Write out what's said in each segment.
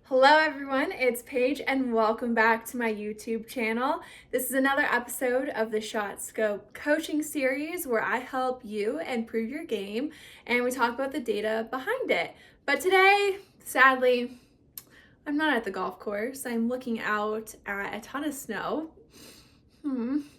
Hello everyone, it's Paige and welcome back to my YouTube channel. This is another episode of the Shot Scope coaching series where I help you improve your game and we talk about the data behind it. But today, sadly, I'm not at the golf course. I'm looking out at a ton of snow.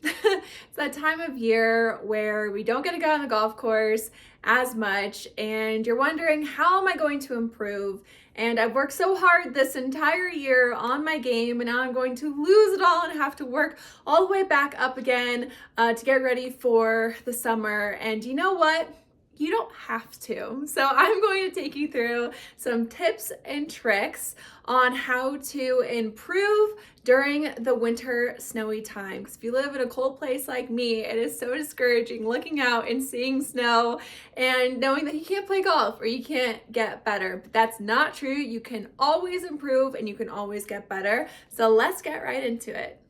It's that time of year where we don't get to go on the golf course as much and you're wondering, how am I going to improve? And I've worked so hard this entire year on my game and now I'm going to lose it all and have to work all the way back up again to get ready for the summer. And you know what? You don't have to. So I'm going to take you through some tips and tricks on how to improve during the winter snowy time. Because if you live in a cold place like me, it is so discouraging looking out and seeing snow and knowing that you can't play golf or you can't get better. But that's not true. You can always improve and you can always get better. So let's get right into it.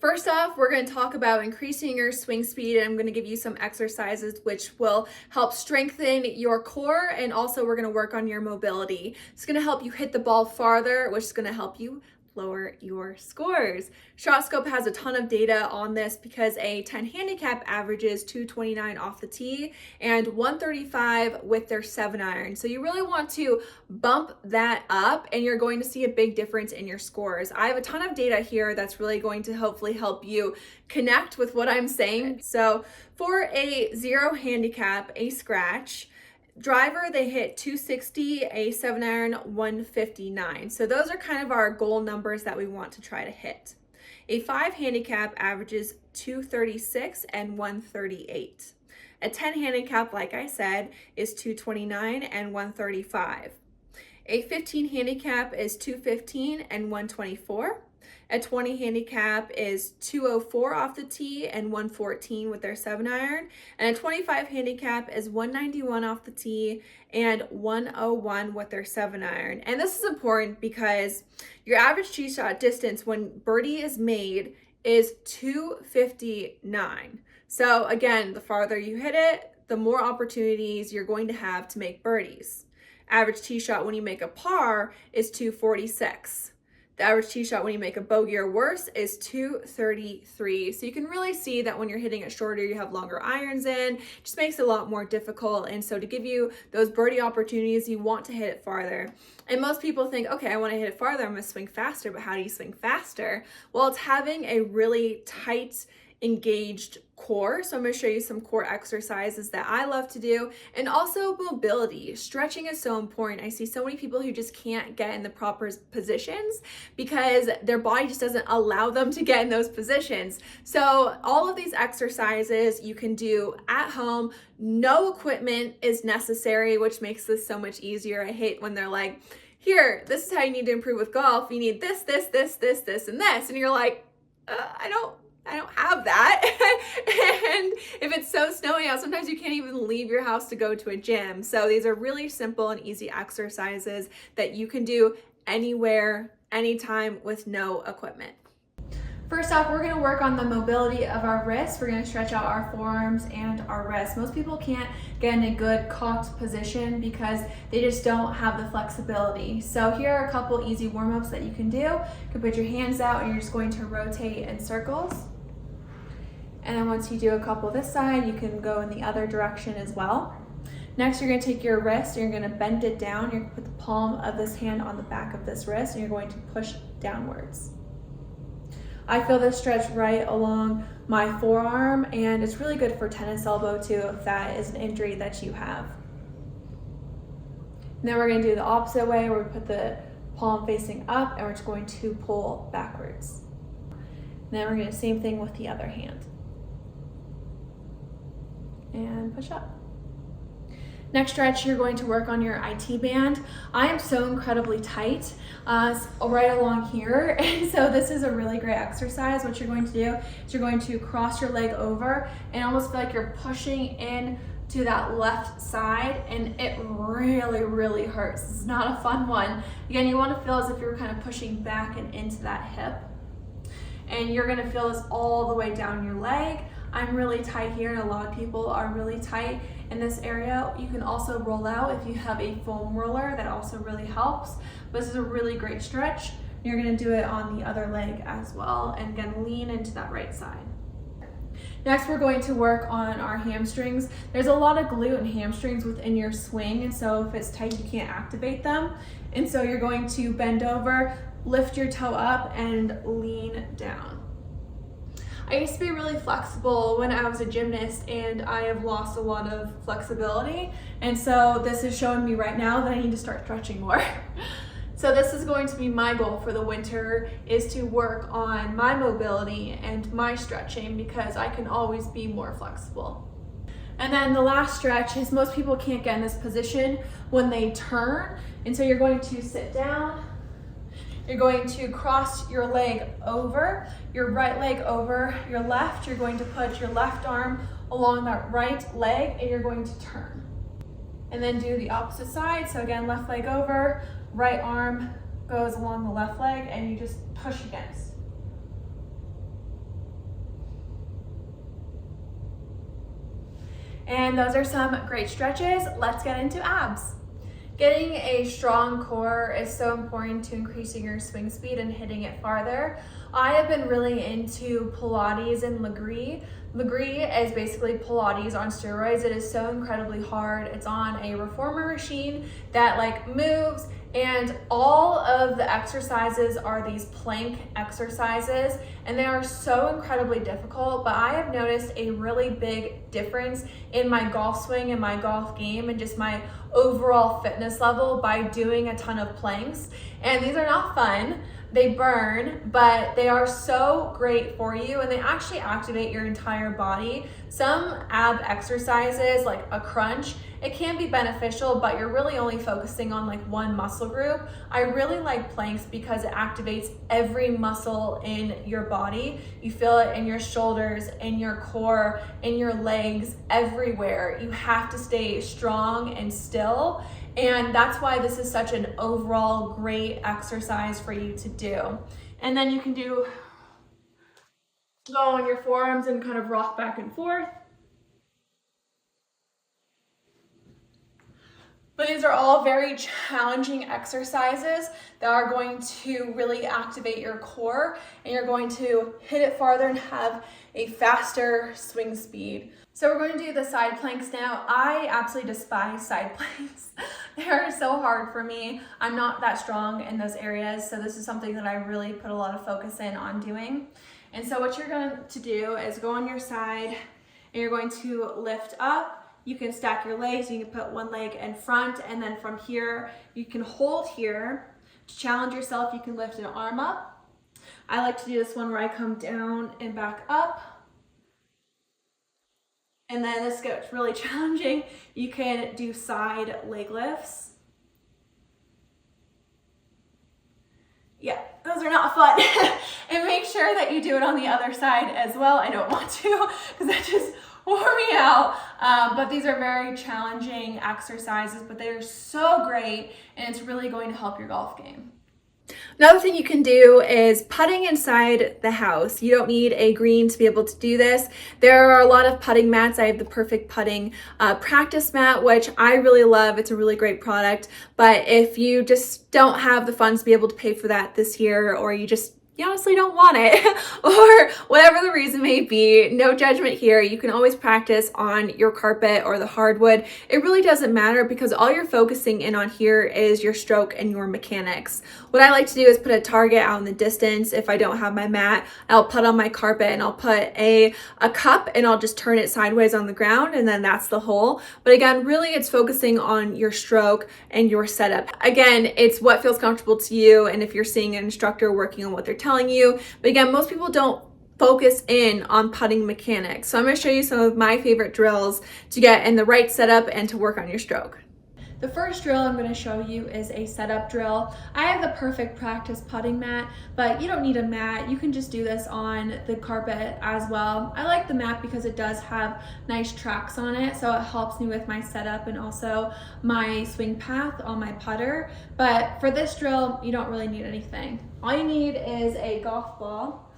First off, we're going to talk about increasing your swing speed, and I'm going to give you some exercises which will help strengthen your core, and also we're going to work on your mobility. It's going to help you hit the ball farther, which is going to help you lower your scores. ShotScope has a ton of data on this because a 10 handicap averages 229 off the tee and 135 with their 7-iron. So you really want to bump that up and you're going to see a big difference in your scores. I have a ton of data here that's really going to hopefully help you connect with what I'm saying. So for a 0 handicap, a scratch, driver, they hit 260, a 7-iron 159. So those are kind of our goal numbers that we want to try to hit. A 5 handicap averages 236 and 138. A 10 handicap, like I said, is 229 and 135. A 15 handicap is 215 and 124. A 20 handicap is 204 off the tee and 114 with their 7-iron. And a 25 handicap is 191 off the tee and 101 with their 7-iron. And this is important because your average tee shot distance when birdie is made is 259. So again, the farther you hit it, the more opportunities you're going to have to make birdies. Average tee shot when you make a par is 246. The average tee shot when you make a bogey or worse is 233. So you can really see that when you're hitting it shorter, you have longer irons in. It just makes it a lot more difficult. And so to give you those birdie opportunities, you want to hit it farther. And most people think, okay, I want to hit it farther, I'm going to swing faster. But how do you swing faster? Well, it's having a really tight, engaged core. So I'm going to show you some core exercises that I love to do, and also mobility. Stretching is so important. I see so many people who just can't get in the proper positions because their body just doesn't allow them to get in those positions. So all of these exercises you can do at home. No equipment is necessary, which makes this so much easier. I hate when they're like, here, this is how you need to improve with golf. You need this, this, this, this, this, and this. And you're like, I don't have that. And if it's so snowy out, sometimes you can't even leave your house to go to a gym. So these are really simple and easy exercises that you can do anywhere, anytime with no equipment. First off, we're going to work on the mobility of our wrists. We're going to stretch out our forearms and our wrists. Most people can't get in a good cocked position because they just don't have the flexibility. So here are a couple easy warm-ups that you can do. You can put your hands out and you're just going to rotate in circles. And then once you do a couple this side, you can go in the other direction as well. Next, you're going to take your wrist and you're going to bend it down. You're going to put the palm of this hand on the back of this wrist and you're going to push downwards. I feel this stretch right along my forearm, and it's really good for tennis elbow too if that is an injury that you have. And then we're going to do the opposite way where we put the palm facing up and we're just going to pull backwards. And then we're going to do the same thing with the other hand. And push up. Next stretch, you're going to work on your IT band. I am so incredibly tight right along here. And so this is a really great exercise. What you're going to do is you're going to cross your leg over and almost feel like you're pushing in to that left side, and it really, really hurts. It's not a fun one. Again, you want to feel as if you're kind of pushing back and into that hip. And you're going to feel this all the way down your leg. I'm really tight here and a lot of people are really tight in this area. You can also roll out if you have a foam roller, that also really helps. But this is a really great stretch. You're gonna do it on the other leg as well, and again, lean into that right side. Next, we're going to work on our hamstrings. There's a lot of glute and hamstrings within your swing, and so if it's tight, you can't activate them. And so you're going to bend over, lift your toe up, and lean down. I used to be really flexible when I was a gymnast, and I have lost a lot of flexibility. And so this is showing me right now that I need to start stretching more. So this is going to be my goal for the winter, is to work on my mobility and my stretching, because I can always be more flexible. And then the last stretch is, most people can't get in this position when they turn. And so you're going to sit down. You're going to cross your leg over, your right leg over your left. You're going to put your left arm along that right leg, and you're going to turn. And then do the opposite side. So again, left leg over, right arm goes along the left leg, and you just push against. And those are some great stretches. Let's get into abs. Getting a strong core is so important to increasing your swing speed and hitting it farther. I have been really into Pilates and Legree. Legree is basically Pilates on steroids. It is so incredibly hard. It's on a reformer machine that moves, and all of the exercises are these plank exercises, and they are so incredibly difficult, but I have noticed a really big difference in my golf swing and my golf game and just my overall fitness level by doing a ton of planks. And these are not fun. They burn, but they are so great for you, and they actually activate your entire body. Some ab exercises, like a crunch, it can be beneficial, but you're really only focusing on one muscle group. I really like planks because it activates every muscle in your body. You feel it in your shoulders, in your core, in your legs, everywhere. You have to stay strong and still. And that's why this is such an overall great exercise for you to do. And then you can go on your forearms and kind of rock back and forth. But these are all very challenging exercises that are going to really activate your core, and you're going to hit it farther and have a faster swing speed. So we're going to do the side planks now. I absolutely despise side planks. They are so hard for me. I'm not that strong in those areas, so this is something that I really put a lot of focus in on doing. And so what you're going to do is go on your side, and you're going to lift up. You can stack your legs, you can put one leg in front, and then from here, you can hold here. To challenge yourself, you can lift an arm up. I like to do this one where I come down and back up. And then this gets really challenging. You can do side leg lifts. Yeah, those are not fun. And make sure that you do it on the other side as well. I don't want to, because that just wore me out. But these are very challenging exercises, but they are so great, and it's really going to help your golf game. Another thing you can do is putting inside the house. You don't need a green to be able to do this. There are a lot of putting mats. I have the Perfect Putting practice mat, which I really love. It's a really great product. But if you just don't have the funds to be able to pay for that this year, or you honestly don't want it, or whatever the reason may be, no judgment here. You can always practice on your carpet or the hardwood. It really doesn't matter, because all you're focusing in on here is your stroke and your mechanics. What I like to do is put a target out in the distance. If I don't have my mat, I'll put on my carpet, and I'll put a cup, and I'll just turn it sideways on the ground, and then that's the hole. But again, really it's focusing on your stroke and your setup. Again, it's what feels comfortable to you, and if you're seeing an instructor working on what they're telling you. But again, most people don't focus in on putting mechanics. So I'm going to show you some of my favorite drills to get in the right setup and to work on your stroke. The first drill I'm going to show you is a setup drill. I have the Perfect Practice putting mat, but you don't need a mat. You can just do this on the carpet as well. I like the mat because it does have nice tracks on it, so it helps me with my setup and also my swing path on my putter. But for this drill, you don't really need anything. All you need is a golf ball,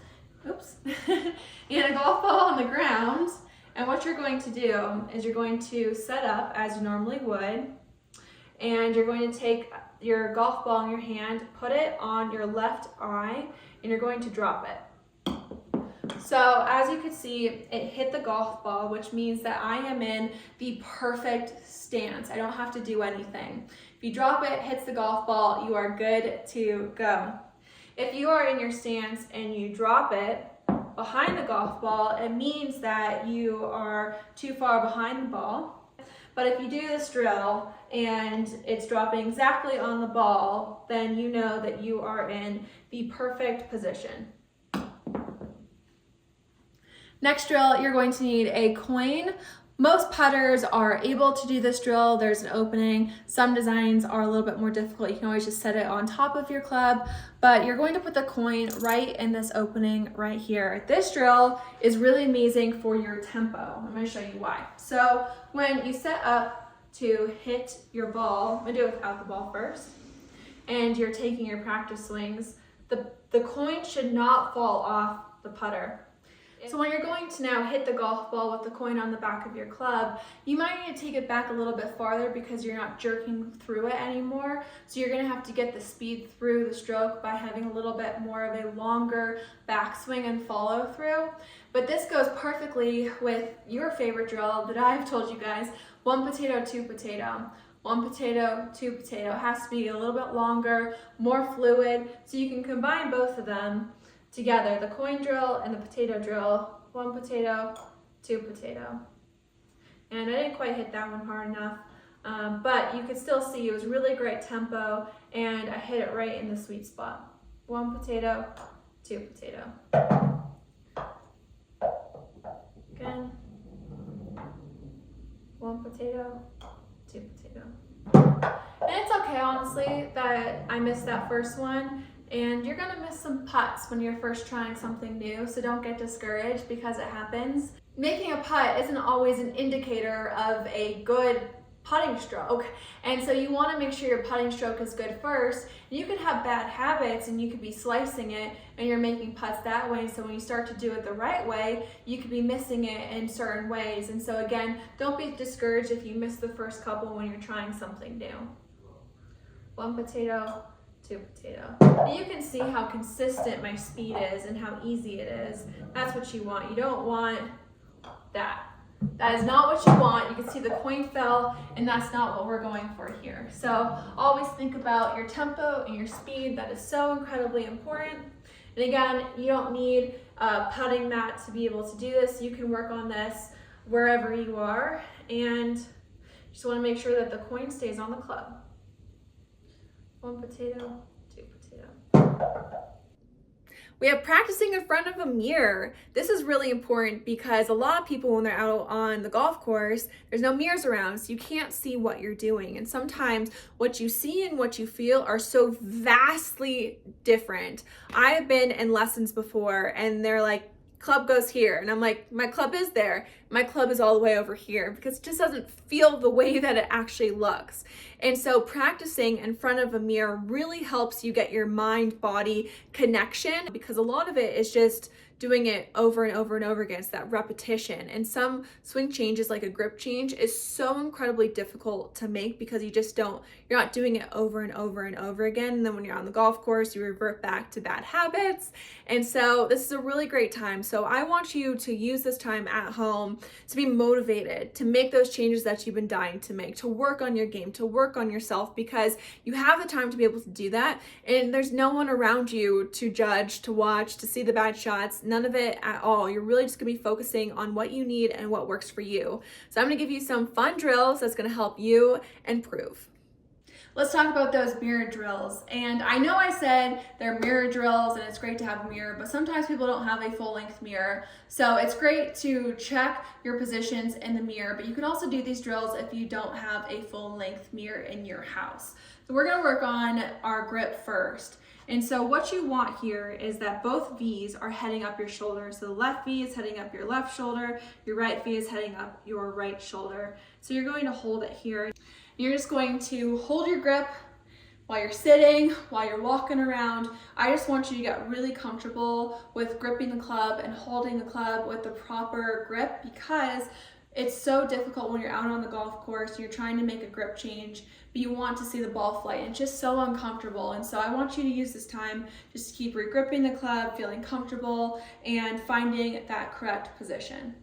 oops, and a golf ball on the ground. And what you're going to do is you're going to set up as you normally would, and you're going to take your golf ball in your hand, put it on your left eye, and you're going to drop it. So as you can see, it hit the golf ball, which means that I am in the perfect stance. I don't have to do anything. If you drop it, hits the golf ball, you are good to go. If you are in your stance and you drop it behind the golf ball, it means that you are too far behind the ball. But if you do this drill and it's dropping exactly on the ball, then you know that you are in the perfect position. Next drill, you're going to need a coin. Most putters are able to do this drill. There's an opening. Some designs are a little bit more difficult. You can always just set it on top of your club, but you're going to put the coin right in this opening right here. This drill is really amazing for your tempo. I'm going to show you why. So when you set up to hit your ball, I'm going to do it without the ball first, and you're taking your practice swings, the coin should not fall off the putter. So when you're going to now hit the golf ball with the coin on the back of your club, you might need to take it back a little bit farther because you're not jerking through it anymore. So you're going to have to get the speed through the stroke by having a little bit more of a longer backswing and follow through. But this goes perfectly with your favorite drill that I've told you guys, 1 potato, 2 potato. 1 potato, 2 potato. It has to be a little bit longer, more fluid, so you can combine both of them together, the coin drill and the potato drill. 1 potato, 2 potato. And I didn't quite hit that one hard enough, but you could still see it was really great tempo, and I hit it right in the sweet spot. 1 potato, 2 potato. Again. 1 potato, 2 potato. And it's okay, honestly, that I missed that first one. And you're gonna miss some putts when you're first trying something new, so don't get discouraged because it happens. Making a putt isn't always an indicator of a good putting stroke, and so you wanna make sure your putting stroke is good first. You could have bad habits and you could be slicing it and you're making putts that way, so when you start to do it the right way, you could be missing it in certain ways. And so again, don't be discouraged if you miss the first couple when you're trying something new. 1 potato, 2 potato. And you can see how consistent my speed is and how easy it is. That's what you want. You don't want that. That is not what you want. You can see the coin fell, and that's not what we're going for here. So always think about your tempo and your speed. That is so incredibly important. And again, you don't need a putting mat to be able to do this. You can work on this wherever you are, and just want to make sure that the coin stays on the club. 1 potato, 2 potato. We have practicing in front of a mirror. This is really important because a lot of people, when they're out on the golf course, there's no mirrors around, so you can't see what you're doing. And sometimes what you see and what you feel are so vastly different. I have been in lessons before and they're like, club goes here, and I'm like, my club is there, my club is all the way over here, because it just doesn't feel the way that it actually looks. And so practicing in front of a mirror really helps you get your mind-body connection, because a lot of it is just doing it over and over and over again. It's that repetition. And some swing changes, like a grip change, is so incredibly difficult to make because you're not doing it over and over and over again. And then when you're on the golf course, you revert back to bad habits. And so this is a really great time. So I want you to use this time at home to be motivated, to make those changes that you've been dying to make, to work on your game, to work on yourself, because you have the time to be able to do that. And there's no one around you to judge, to watch, to see the bad shots. None of it at all. You're really just gonna be focusing on what you need and what works for you. So I'm gonna give you some fun drills that's gonna help you improve. Let's talk about those mirror drills. And I know I said they're mirror drills and it's great to have a mirror, but sometimes people don't have a full-length mirror. So it's great to check your positions in the mirror, but you can also do these drills if you don't have a full-length mirror in your house. So we're gonna work on our grip first. And so what you want here is that both V's are heading up your shoulder. So the left V is heading up your left shoulder, your right V is heading up your right shoulder. So you're going to hold it here. You're just going to hold your grip while you're sitting, while you're walking around. I just want you to get really comfortable with gripping the club and holding the club with the proper grip, because it's so difficult when you're out on the golf course and you're trying to make a grip change, but you want to see the ball flight, and it's just so uncomfortable. And so I want you to use this time just to keep re-gripping the club, feeling comfortable, and finding that correct position.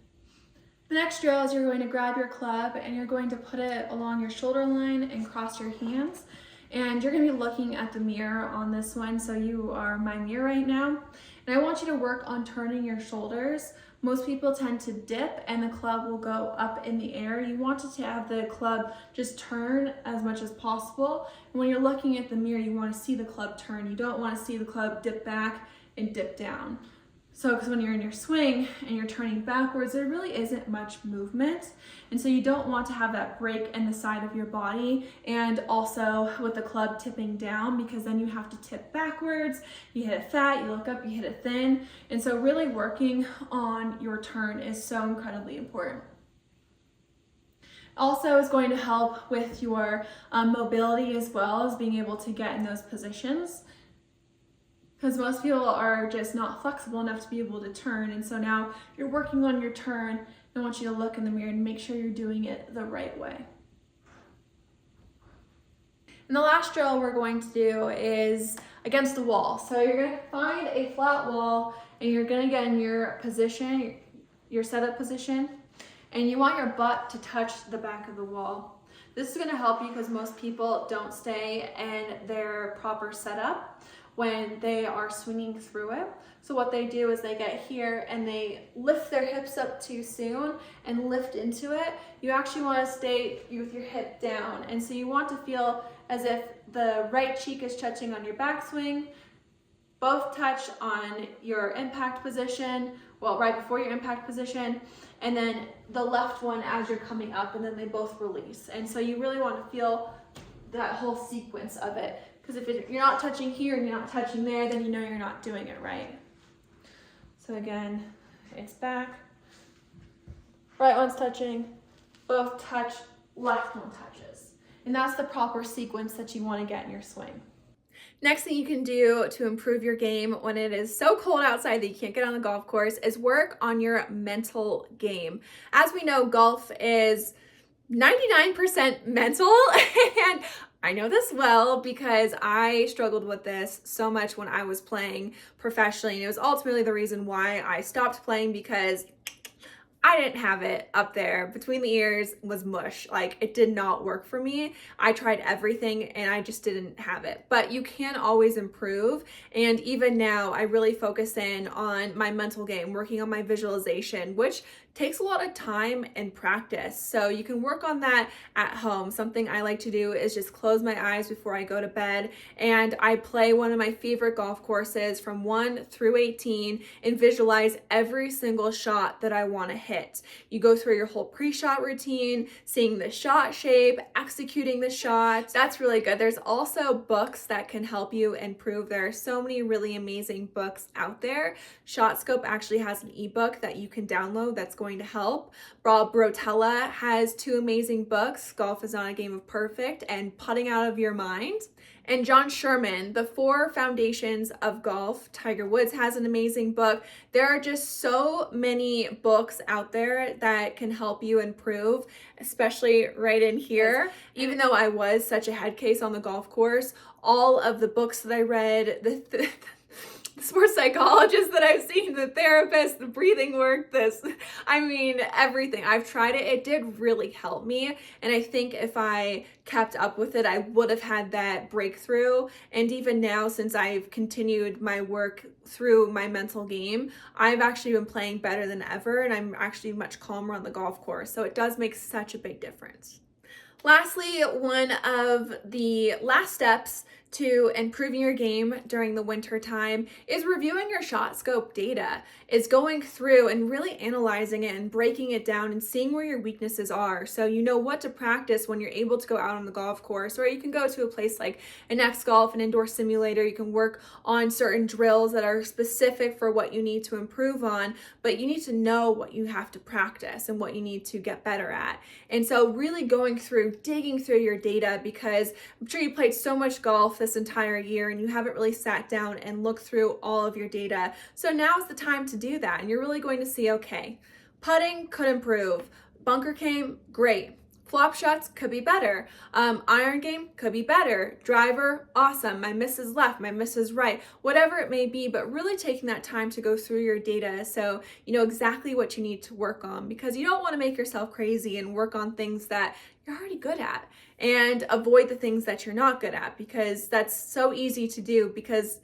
The next drill is you're going to grab your club and you're going to put it along your shoulder line and cross your hands. And you're going to be looking at the mirror on this one. So you are my mirror right now. And I want you to work on turning your shoulders. Most people tend to dip and the club will go up in the air. You want to have the club just turn as much as possible. And when you're looking at the mirror, you want to see the club turn. You don't want to see the club dip back and dip down. So, because when you're in your swing and you're turning backwards, there really isn't much movement. And so you don't want to have that break in the side of your body, and also with the club tipping down, because then you have to tip backwards. You hit it fat, you look up, you hit it thin. And so really working on your turn is so incredibly important. Also is going to help with your mobility, as well as being able to get in those positions, because most people are just not flexible enough to be able to turn. And so now you're working on your turn. I want you to look in the mirror and make sure you're doing it the right way. And the last drill we're going to do is against the wall. So you're going to find a flat wall and you're going to get in your position, your setup position, and you want your butt to touch the back of the wall. This is going to help you because most people don't stay in their proper setup when they are swinging through it. So what they do is they get here and they lift their hips up too soon and lift into it. You actually want to stay with your hip down. And so you want to feel as if the right cheek is touching on your backswing, both touch on your impact position, well, right before your impact position, and then the left one as you're coming up, and then they both release. And so you really want to feel that whole sequence of it. Because if you're not touching here and you're not touching there, then you know you're not doing it right. So again, it's back. Right one's touching, both touch, left one touches. And that's the proper sequence that you want to get in your swing. Next thing you can do to improve your game when it is so cold outside that you can't get on the golf course is work on your mental game. As we know, golf is 99% mental, and I know this well because I struggled with this so much when I was playing professionally, and it was ultimately the reason why I stopped playing, because I didn't have it up there. Between the ears was mush. Like, it did not work for me. I tried everything and I just didn't have it. But you can always improve. And even now, I really focus in on my mental game, working on my visualization, which takes a lot of time and practice. So you can work on that at home. Something I like to do is just close my eyes before I go to bed, and I play one of my favorite golf courses from 1 through 18 and visualize every single shot that I want to hit. You go through your whole pre-shot routine, seeing the shot shape, executing the shot. That's really good. There's also books that can help you improve. There are so many really amazing books out there. ShotScope actually has an ebook that you can download that's going to help. Rob Rotella has 2 amazing books, Golf is Not a Game of Perfect and Putting Out of Your Mind. And John Sherman, The 4 Foundations of Golf. Tiger Woods has an amazing book. There are just so many books out there that can help you improve, especially right in here. Even though I was such a head case on the golf course, all of the books that I read, the sports psychologists that I've seen, the therapists, the breathing work, everything. I've tried it. It did really help me. And I think if I kept up with it, I would have had that breakthrough. And even now, since I've continued my work through my mental game, I've actually been playing better than ever. And I'm actually much calmer on the golf course. So it does make such a big difference. Lastly, one of the last steps to improving your game during the winter time is reviewing your shot scope data. Is going through and really analyzing it and breaking it down and seeing where your weaknesses are, so you know what to practice when you're able to go out on the golf course. Or you can go to a place like an X Golf, an indoor simulator. You can work on certain drills that are specific for what you need to improve on, but you need to know what you have to practice and what you need to get better at. And so really going through, digging through your data, because I'm sure you played so much golf this entire year and you haven't really sat down and looked through all of your data. So now's the time to do that, and you're really going to see, okay, putting could improve, bunker game, great. Flop shots could be better. Iron game could be better. Driver, awesome. My miss is left, my miss is right, whatever it may be, but really taking that time to go through your data so you know exactly what you need to work on, because you don't want to make yourself crazy and work on things that you're already good at and avoid the things that you're not good at, because that's so easy to do because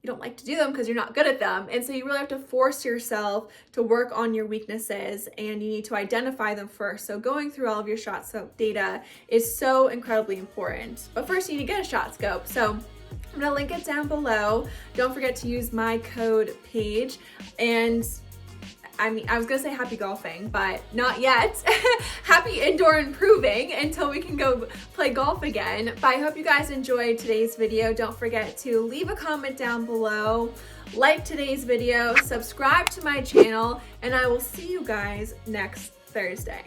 you don't like to do them because you're not good at them. And so you really have to force yourself to work on your weaknesses, and you need to identify them first. So going through all of your shot scope data is so incredibly important. But first you need to get a shot scope. So I'm gonna link it down below. Don't forget to use my code Paige. And I was gonna say happy golfing, but not yet. Happy indoor improving until we can go play golf again. But I hope you guys enjoyed today's video. Don't forget to leave a comment down below, like today's video, subscribe to my channel, and I will see you guys next Thursday.